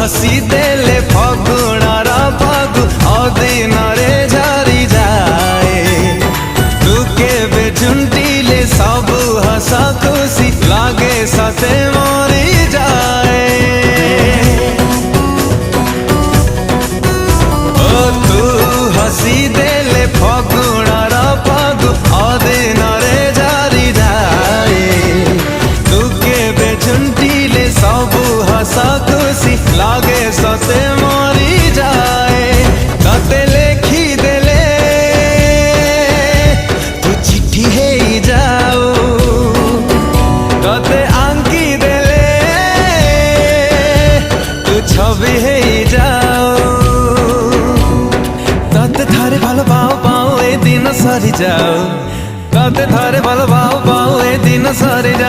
हसी देले फगुणार फगु अदिन रे झरी जाए तू केबे झुंटिले सब हस खुशी लागे सते मरी जाए ओ तू हसी देले फगुणार फगु अदिन रे झरी जाए तू केबे झुंटिले सब हस खुशी लागे सते मरी जाए तते लेखी देले तू चिट्ठी हे जाओ तते आंकी देले तू छवि हे जाओ तते थारे भालो पाओ पाओ ए दिन सरी जाओ तते थारे भालो पाओ पाओ ए दिन सरी जाओ।